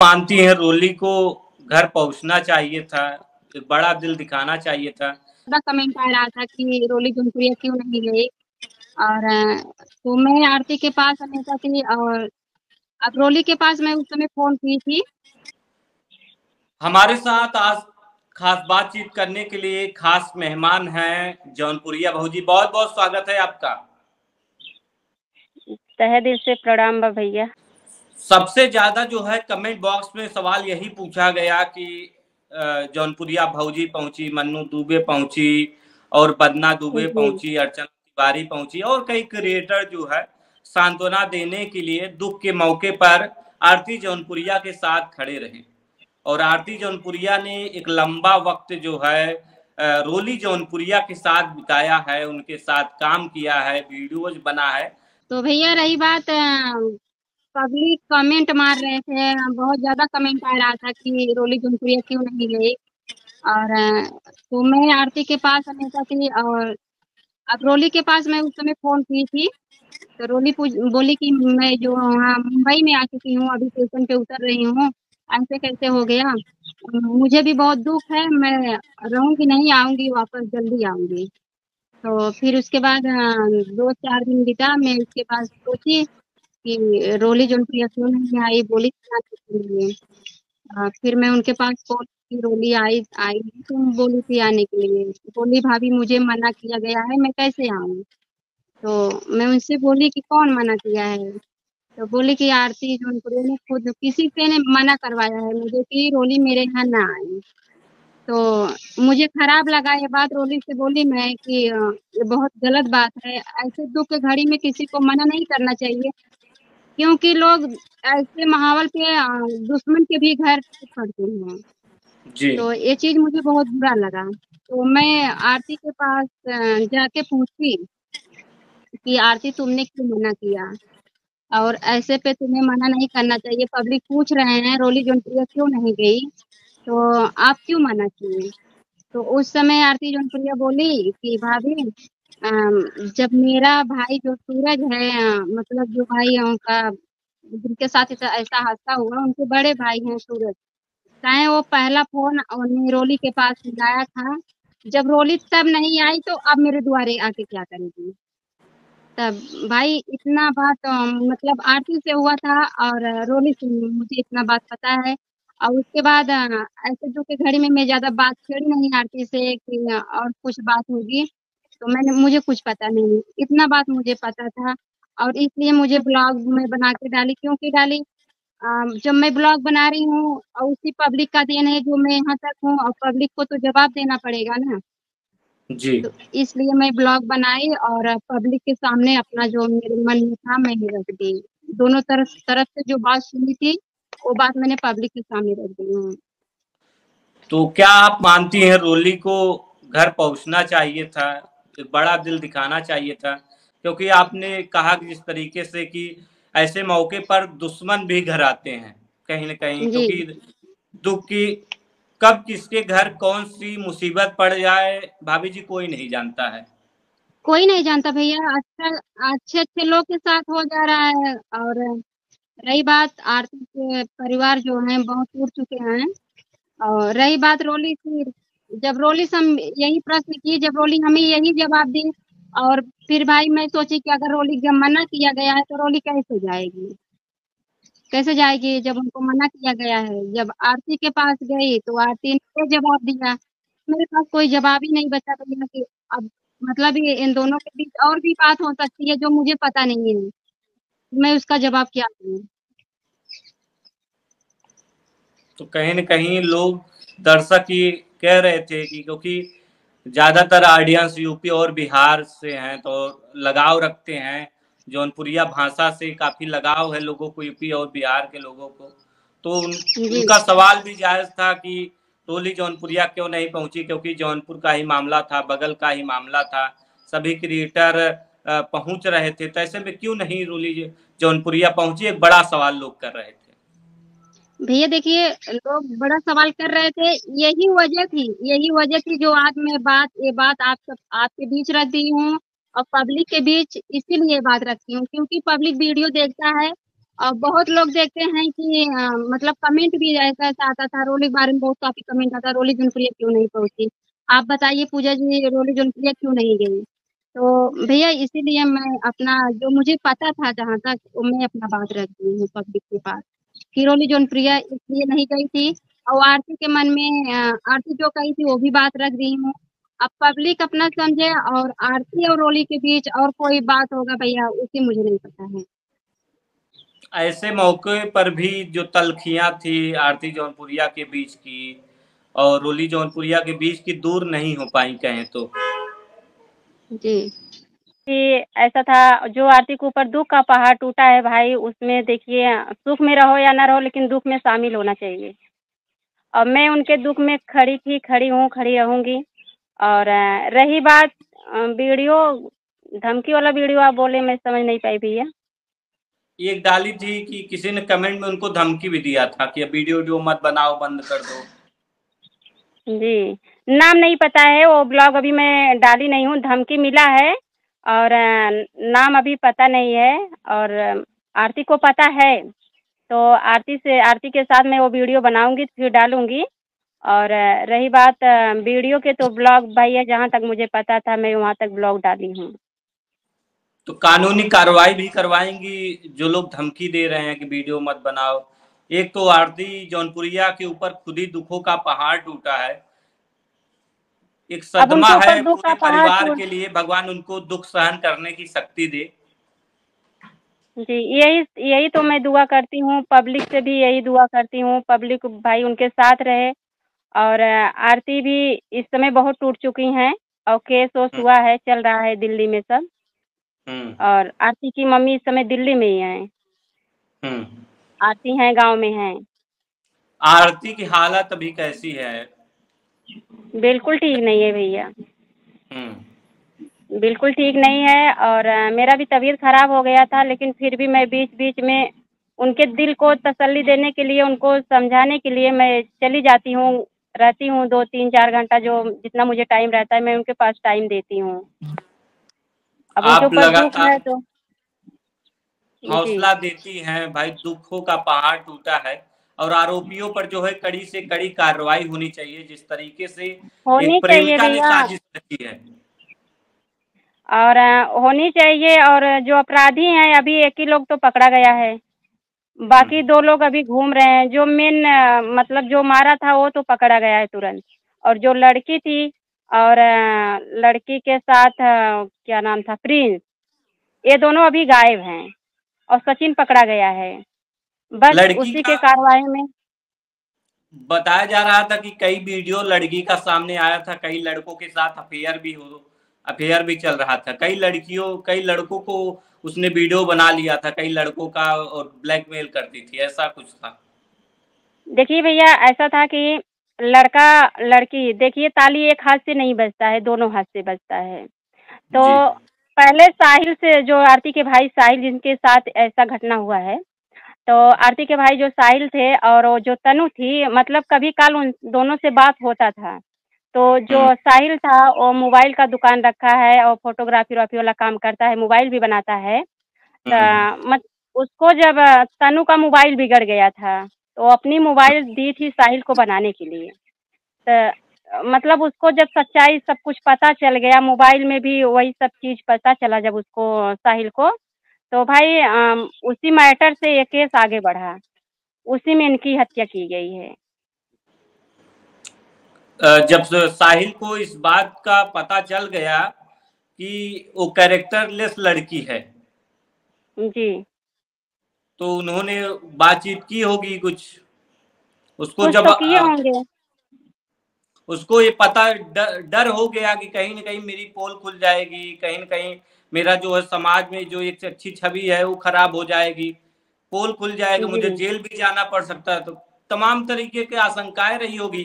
मानती हैं रोली को घर पहुंचना चाहिए था, एक बड़ा दिल दिखाना चाहिए था। ज़्यादा कमेंट आ रहा था कि रोली जौनपुरिया क्यों नहीं गई। और तो मैं आरती के पास हमेशा थी, और अब रोली के पास मैं उस समय फ़ोन की थी। हमारे साथ आज खास बातचीत करने के लिए खास मेहमान हैं जौनपुरिया भौजी। बहुत बहुत स्वागत है आपका। तहे दिल से प्रणाम बा भैया। सबसे ज्यादा जो है कमेंट बॉक्स में सवाल यही पूछा गया कि जौनपुरिया भौजी पहुंची, मन्नू दुबे पहुंची और बदना दुबे जी। पहुंची, अर्चना तिवारी पहुंची और कई क्रिएटर जो है सांत्वना देने के लिए दुख के मौके पर आरती जौनपुरिया के साथ खड़े रहे। और आरती जौनपुरिया ने एक लंबा वक्त जो है रोली जौनपुरिया के साथ बिताया है, उनके साथ काम किया है, वीडियोज बना है। तो भैया रही बात, पब्लिक कमेंट मार रहे थे, बहुत ज़्यादा कमेंट आ रहा था कि रोली जौनपुरिया क्यों नहीं गई। और तो मैं आरती के पास हमेशा थी, और अब रोली के पास मैं उस समय फ़ोन की थी। तो रोली बोली कि मैं जो वहाँ मुंबई में आ चुकी हूँ, अभी स्टेशन पे उतर रही हूँ, ऐसे कैसे हो गया। मुझे भी बहुत दुख है, मैं रहूँगी नहीं, आऊँगी वापस, जल्दी आऊँगी। तो फिर उसके बाद 2-4 दिन बीता, मैं उसके बाद सोची कि रोली जौनपुरिया क्यों नहीं आई, बोली थी आने के लिए। फिर मैं उनके पास फ़ोन की, रोली आई आई नहीं, तुम बोली थी आने के लिए। बोली भाभी मुझे मना किया गया है, मैं कैसे आऊँ? तो मैं उनसे बोली कि कौन मना किया है? तो बोली कि आरती जौनपुरिया ने खुद, किसी से ने मना करवाया है मुझे कि रोली मेरे यहाँ ना आए। तो मुझे खराब लगा ये बात, रोली से बोली मैं कि ये बहुत गलत बात है, ऐसे दुःख के घड़ी में किसी को मना नहीं करना चाहिए, क्योंकि लोग ऐसे माहौल पे दुश्मन के भी घर पड़ते हैं। जी। तो ये चीज़ मुझे बहुत बुरा लगा। तो मैं आरती के पास जाके पूछी कि आरती तुमने क्यों मना किया? और ऐसे पे तुम्हें मना नहीं करना चाहिए, पब्लिक पूछ रहे हैं रोली जौनपुरिया क्यों नहीं गई, तो आप क्यों मना किए? तो उस समय आरती जौनपुरिया बोली कि भाभी जब मेरा भाई जो सूरज है, मतलब जो भाई है उनका, जिनके साथ ऐसा हादसा हुआ, उनके बड़े भाई हैं सूरज, चाहे वो पहला फ़ोन उन्हें रोली के पास मिलाया था, जब रोली तब नहीं आई तो अब मेरे दुआरे आके क्या करेगी? तब भाई इतना बात मतलब आरती से हुआ था, और रोली से मुझे इतना बात पता है। और उसके बाद ऐसे दुःख की घड़ी में मैं ज़्यादा बात छेड़ी नहीं आरती से कि और कुछ बात होगी, तो मुझे कुछ पता नहीं, इतना बात मुझे पता था। और इसलिए मुझे ब्लॉग में बना के डाली, क्योंकि डाली जब मैं ब्लॉग बना रही हूँ और उसी पब्लिक का देन है जो मैं यहाँ तक हूँ, और पब्लिक को तो जवाब देना पड़ेगा ना। जी। तो इसलिए मैं ब्लॉग बनाई और पब्लिक के सामने अपना जो मेरे मन में था मैंने रख दी। दोनों तरफ तरफ से जो बात सुनी थी, वो बात मैंने पब्लिक के सामने रख दी हूँ। तो क्या आप मानती हैं रोली को घर पहुंचना चाहिए था, एक बड़ा दिल दिखाना चाहिए था? क्योंकि आपने कहा कि जिस तरीके से कि ऐसे मौके पर दुश्मन भी घर आते हैं कहीं न कहीं, जी। क्योंकि दुःख की कब किसके घर कौन-सी मुसीबत पड़ जाए, भाभी जी, कोई नहीं जानता है। कोई नहीं जानता भैया, अच्छा अच्छे-अच्छे लोग के साथ हो जा रहा है। और रही बात आरती के परिवार जो हैं बहुत टूट चुके हैं। और रही बात रोली की, जब रोली से हम यही प्रश्न किए, जब रोली हमें यही जवाब दी, और फिर भाई मैं सोची कि अगर रोली जब मना किया गया है तो रोली कैसे जाएगी? कैसे जाएगी जब उनको मना किया गया है? जब आरती के पास गई तो आरती ने ये जवाब दिया। मेरे पास कोई जवाब ही नहीं बचा भैया कि अब मतलब ये इन दोनों के बीच और भी बात हो सकती है जो मुझे पता नहीं है। मैं उसका जवाब क्या दूँ? तो कहीं न कहीं लोग, दर्शक ये कह रहे थे कि क्योंकि ज़्यादातर ऑडियंस यूपी और बिहार से हैं, तो लगाव रखते हैं, जौनपुरिया भाषा से काफ़ी लगाव है लोगों को, यूपी और बिहार के लोगों को। तो जी। उनका सवाल भी जायज़ था कि रोली जौनपुरिया क्यों नहीं पहुँची, क्योंकि जौनपुर का ही मामला था, बगल का ही मामला था, सभी क्रिएटर पहुँच रहे थे, तो ऐसे में क्यों नहीं रोली जौनपुरिया पहुँची, एक बड़ा सवाल लोग कर रहे थे। भैया देखिए, लोग बड़ा सवाल कर रहे थे, यही वजह थी जो आज मैं ये बात आपके बीच रख दी हूँ, और पब्लिक के बीच इसीलिए बात रखती हूँ, क्योंकि पब्लिक वीडियो देखता है, बहुत लोग देखते हैं कि मतलब कमेंट भी ऐसा ऐसा आता था, रोली के बारे में बहुत काफी कमेंट आता, रोली जोनप्रिया क्यों नहीं पहुंची। आप बताइए पूजा जी, रोली जोनप्रिया क्यों नहीं गई। तो भैया इसीलिए मैं अपना जो मुझे पता था जहाँ तक, वो मैं अपना बात रख दी हूँ पब्लिक के पास, कि रोली जोनप्रिया इसलिए नहीं गई थी। और आरती के मन में आरती जो कही थी वो भी बात रख दी हूँ। अब पब्लिक अपना समझे, और आरती और रोली के बीच और कोई बात होगा भैया, उसी मुझे नहीं पता है। ऐसे मौके पर भी जो तलखियां थी आरती जौनपुरिया के बीच की और रोली जौनपुरिया के बीच की दूर नहीं हो पाई कहें तो। जी। कि ऐसा था, जो आरती के ऊपर दुख का पहाड़ टूटा है भाई, उसमें देखिए सुख में रहो या ना रहो, लेकिन दुख में शामिल होना चाहिए। और मैं उनके दुख में खड़ी थी, खड़ी हूँ, खड़ी रहूंगी। और रही बात वीडियो, धमकी वाला वीडियो आप बोले, मैं समझ नहीं पाई भैया। एक डाली थी कि किसी ने कमेंट में उनको धमकी भी दिया था कि अब वीडियो वीडियो मत बनाओ, बंद कर दो। जी, नाम नहीं पता है, वो ब्लॉग अभी मैं डाली नहीं हूँ, धमकी मिला है। और नाम अभी पता नहीं है। और आरती को पता है, तो आरती के साथ मैं वो वीडियो बनाऊंगी फिर डालूंगी। और रही बात वीडियो के, तो ब्लॉग भैया जहाँ तक मुझे पता था मैं वहाँ तक ब्लॉग डाली हूँ। तो कानूनी कार्रवाई भी करवाएंगी जो लोग धमकी दे रहे हैं कि वीडियो मत बनाओ। एक तो आरती जौनपुरिया के ऊपर खुद ही दुखों का पहाड़ टूटा है, एक अब सदमा उनके ऊपर है दुख का पूरे पहाड़ परिवार टूट। के लिए। भगवान उनको दुख सहन करने की शक्ति दे। जी, यही यही तो मैं दुआ करती हूँ, पब्लिक से भी यही दुआ करती हूँ, पब्लिक भाई उनके साथ रहे। और आरती भी इस समय बहुत टूट चुकी हैं, और केस वोस हम्म। हुआ है, चल रहा है दिल्ली में सब। हम्म। और आरती की मम्मी इस समय दिल्ली में ही है, हम्म। आरती हैं गांव में हैं। आरती की हालत अभी कैसी है? बिल्कुल ठीक नहीं है भैया, हम्म। बिल्कुल ठीक नहीं है। और मेरा भी तबीयत खराब हो गया था, लेकिन फिर भी मैं बीच बीच में उनके दिल को तसल्ली देने के लिए, उनको समझाने के लिए मैं चली जाती हूँ, रहती हूँ 2 3 4 घंटा, जो जितना मुझे टाइम रहता है मैं उनके पास टाइम देती हूँ। अब उनके आप ऊपर दुख है लगातार तो। जी। हौसला देती हैं भाई, दुखों का पहाड़ टूटा है और आरोपियों पर जो है कड़ी से कड़ी कार्रवाई होनी चाहिए, जिस तरीके से होनी एक चाहिए प्रेमिका ने भैया, साजिश रची है। और होनी चाहिए। और जो अपराधी हैं, अभी एक ही लोग तो पकड़ा गया है, बाकी हम्म। 2 लोग अभी घूम रहे हैं। जो मेन मतलब जो मारा था वो तो पकड़ा गया है तुरंत। और जो लड़की थी, और लड़की के साथ क्या नाम था, प्रिंस, ये दोनों अभी गायब हैं। और सचिन पकड़ा गया है, बस लड़की उसी का के कार्रवाई में। बताया जा रहा था कि कई वीडियो लड़की का सामने आया था, कई लड़कों के साथ अफेयर भी चल रहा था, कई लड़कों को उसने वीडियो बना लिया था कई लड़कों का और ब्लैकमेल करती थी, ऐसा कुछ था। देखिए भैया, ऐसा था कि लड़का लड़की, देखिए ताली एक हाथ से नहीं बजता है, दोनों हाथ से बजता है। तो जी। पहले साहिल से, जो आरती के भाई साहिल जिनके साथ ऐसा घटना हुआ है, तो आरती के भाई जो साहिल थे और वो जो तनु थी, मतलब कभी काल उन दोनों से बात होता था। तो जो हम्म। साहिल था वो मोबाइल का दुकान रखा है और फोटोग्राफी व्राफी वाला काम करता है, मोबाइल भी बनाता है। हम्म। मत उसको जब तनु का मोबाइल बिगड़ गया था, तो अपनी मोबाइल दी थी साहिल को बनाने के लिए। तो मतलब उसको जब सच्चाई सब कुछ पता चल गया, मोबाइल में भी वही सब चीज़ पता चला जब उसको, साहिल को, तो भाई उसी मैटर से ये केस आगे बढ़ा, उसी में इनकी हत्या की गई है। जब साहिल को इस बात का पता चल गया कि वो कैरेक्टरलेस लड़की है, जी। तो उन्होंने बातचीत की होगी कुछ। उसको कुछ जब तो किए होंगे। उसको ये पता डर हो गया कि कहीं ना कहीं मेरी पोल खुल जाएगी, कहीं ना कहीं मेरा जो है समाज में जो एक अच्छी छवि है वो खराब हो जाएगी, पोल खुल जाएगा, मुझे जी, जेल भी जाना पड़ सकता है। तो तमाम तरीके की आशंकाएं रही होगी,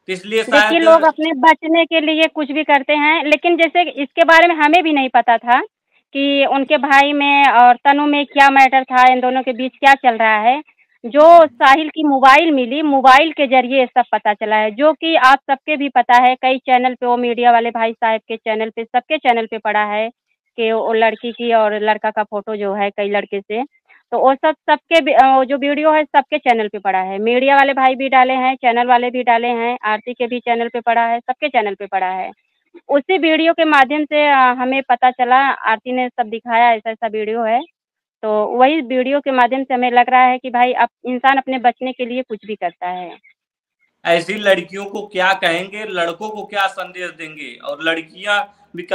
तो इसलिए देखिए शायद। लोग अपने बचने के लिए कुछ भी करते हैं, लेकिन जैसे इसके बारे में हमें भी नहीं पता था कि उनके भाई में और तनु में क्या मैटर था, इन दोनों के बीच क्या चल रहा है। जो साहिल की मोबाइल मिली, मोबाइल के जरिए ये सब पता चला है, जो कि आप सबके भी पता है, कई चैनल पे, वो मीडिया वाले भाई साहब के चैनल पे, सबके चैनल पे पड़ा है कि वो लड़की की और लड़का का फोटो जो है कई लड़के से। तो वो सब सबके जो वीडियो है सबके चैनल पे पड़ा है, मीडिया वाले भाई भी डाले हैं, चैनल वाले भी डाले हैं, आरती के भी चैनल पे पड़ा है, सबके चैनल पे पड़ा है। उसी वीडियो के माध्यम से हमें पता चला, आरती ने सब दिखाया ऐसा ऐसा वीडियो है, तो वही वीडियो के माध्यम से हमें लग रहा है कि भाई अब इंसान अपने बचने के लिए कुछ भी करता है। ऐसी लड़कियों को क्या कहेंगे, लड़कों को क्या संदेश देंगे? और लड़कियां भी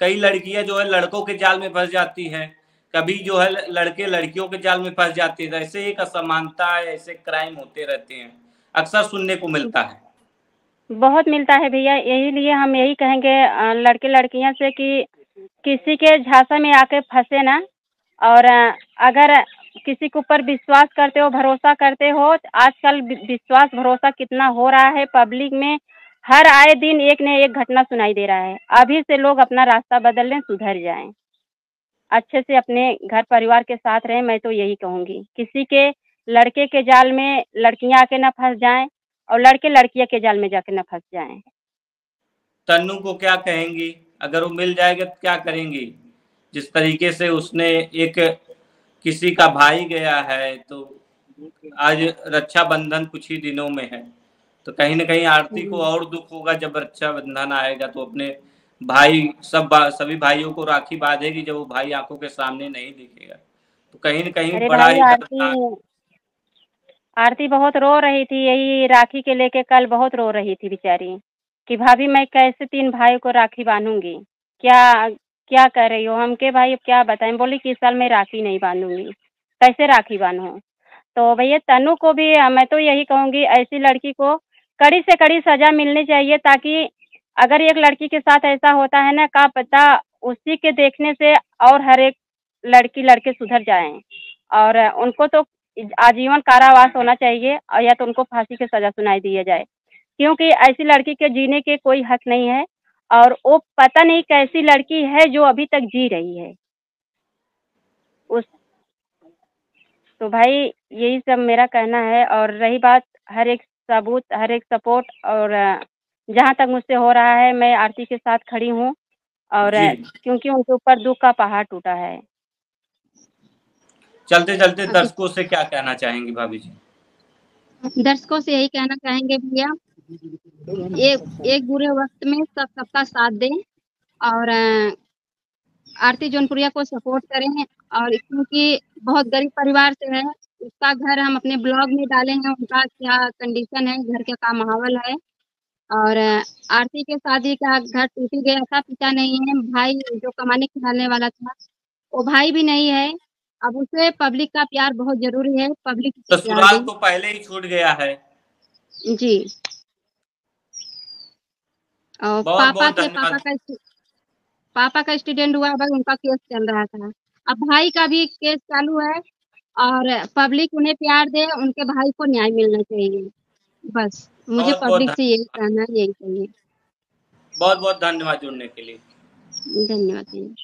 कई लड़कियां जो है लड़कों के जाल में फंस जाती हैं, कभी जो है लड़के लड़कियों के जाल में फंस जाते हैं। ऐसे एक असमानता है, ऐसे क्राइम होते रहते हैं, अक्सर सुनने को मिलता है। बहुत मिलता है भैया, यही लिए हम यही कहेंगे लड़के लड़कियां से कि किसी के झांसा में आके फंसे ना, और अगर किसी के ऊपर विश्वास करते हो, भरोसा करते हो, आजकल विश्वास भरोसा कितना हो रहा है पब्लिक में, हर आए दिन एक न एक घटना सुनाई दे रहा है। अभी से लोग अपना रास्ता बदल लें, सुधर जाएं, अच्छे से अपने घर परिवार के साथ रहें। मैं तो यही कहूँगी, किसी के लड़के के जाल में लड़कियां आके न फंस जाएं, और लड़के लड़कियां के जाल में जाके न फंस जाएं। तन्नू को क्या कहेंगी? अगर वो मिल जाएगा तो क्या करेंगी? जिस तरीके से उसने एक किसी का भाई गया है, तो आज रक्षाबंधन कुछ ही दिनों में है, तो कहीं ना कहीं आरती को और दुख होगा जब रक्षाबंधन आएगा, तो अपने भाई सभी भाइयों को राखी बांधेगी, जब वो भाई आंखों के सामने नहीं दिखेगा, तो कहीं ना कहीं अरे बड़ा भाई, ही दर्दनाक। आरती बहुत रो रही थी, यही राखी के लेके कल बहुत रो रही थी बेचारी, कि भाभी मैं कैसे 3 भाई को राखी बांधूंगी, क्या क्या कर रही हो? हम के भाई अब क्या बताएं, बोली कि इस साल मैं राखी नहीं बांधूंगी, कैसे राखी बांधूं? तो भैया तनु को भी मैं तो यही कहूंगी, ऐसी लड़की को कड़ी से कड़ी सजा मिलनी चाहिए, ताकि अगर एक लड़की के साथ ऐसा होता है ना, क्या पता उसी के देखने से और हर एक लड़की लड़के सुधर जाएं, और उनको तो आजीवन कारावास होना चाहिए, और या तो उनको फांसी की सजा सुनाई दिया जाए, क्योंकि ऐसी लड़की के जीने के कोई हक नहीं है, और वो पता नहीं कैसी लड़की है जो अभी तक जी रही है उस। तो भाई यही सब मेरा कहना है, और रही बात हर एक सबूत, हर एक सपोर्ट, और जहाँ तक मुझसे हो रहा है मैं आरती के साथ खड़ी हूँ, और जी, क्योंकि उनके ऊपर दुख का पहाड़ टूटा है। चलते चलते दर्शकों से क्या कहना चाहेंगी भाभी जी? दर्शकों से यही कहना चाहेंगे भैया, एक बुरे वक्त में सबका साथ दें, और आरती जौनपुरिया को सपोर्ट करें, और क्योंकि बहुत गरीब परिवार से है, उसका घर हम अपने ब्लॉग में डाले हैं, उनका क्या कंडीशन है, घर का क्या माहौल है। और आरती के शादी का घर टूट गया था, पिता नहीं है, भाई जो कमाने खिलाने वाला था वो भाई भी नहीं है। अब उसे पब्लिक का प्यार बहुत जरूरी है, पब्लिक उसे प्यार ससुराल दे। तो पहले ही छूट गया है। जी। और बहुत बहुत धन्यवाद। पापा का एक्सीडेंट हुआ, बस उनका केस चल रहा था, अब भाई का भी केस चालू है, और पब्लिक उन्हें प्यार दे, उनके भाई को न्याय मिलना चाहिए। बस मुझे बहुत बहुत पब्लिक से यही कहना है, यही चाहिए। बहुत बहुत धन्यवाद जुड़ने के लिए। धन्यवाद।